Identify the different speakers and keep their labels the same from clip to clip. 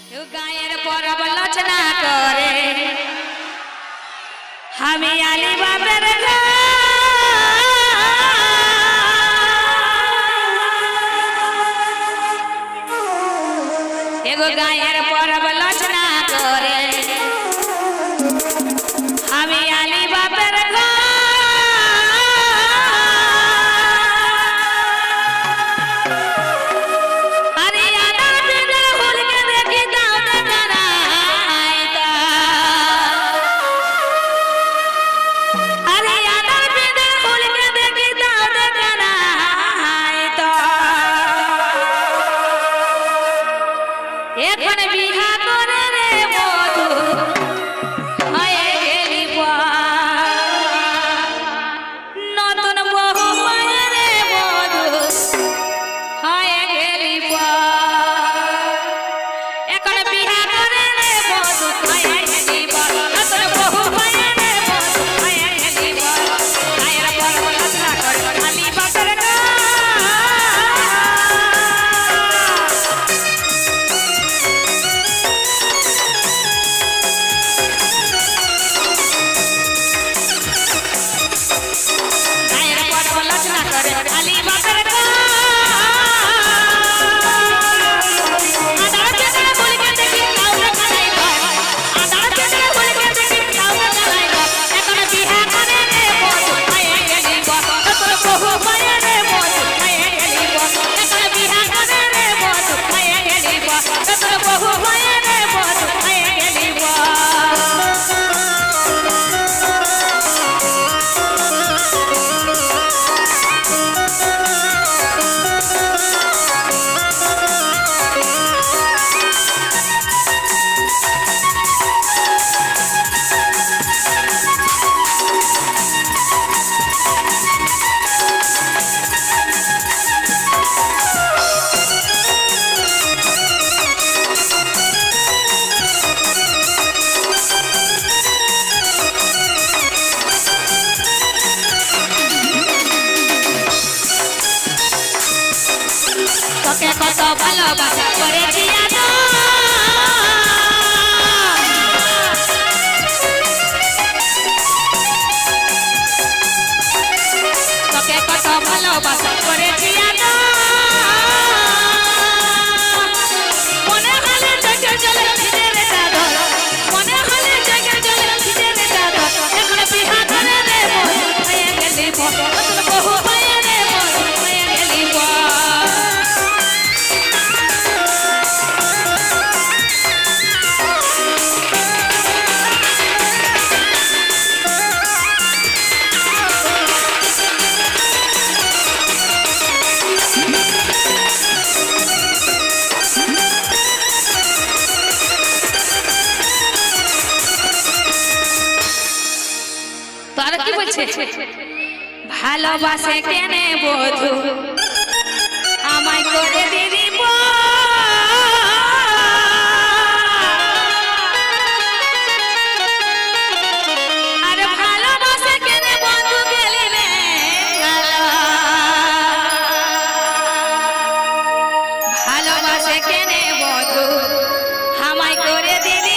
Speaker 1: গায়ের পরব লচনা করে আমি আলী বাবার এগো গায়ের পরব লচনা করে আমি আলী বাবার কত ভালোবাসা করেছি তোকে কত ভালোবাসা করেছি মনে হলে চোখে জলে ভিজে রেখা ধর মনে হলে চোখে জলে ভিজে রেখা ধর এখন বিহা করে রে হয়ে গেলি বহু হয়ে রে হয়ে গেলি তারা কি বলছে ভালোবাসে কেনে বধু আমায় করে দিবি আর ভালোবাসে কেনে বন্ধু গেলি রে ভালোবাসে কেনে বধু আমায় করে দিবি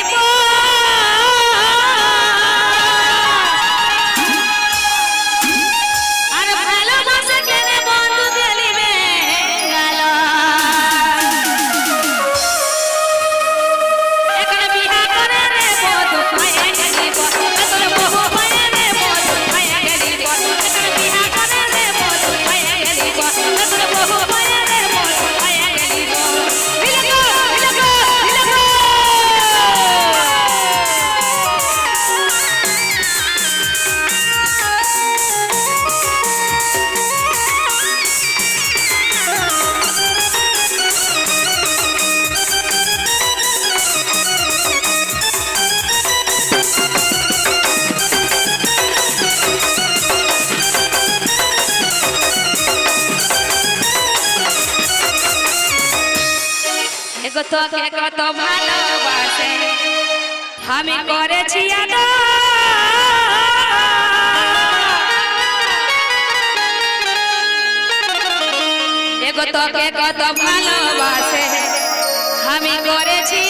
Speaker 1: তোকে কত ভালোবাসে আমি করেছি এগো তোকে কত ভালোবাসে আমি করেছি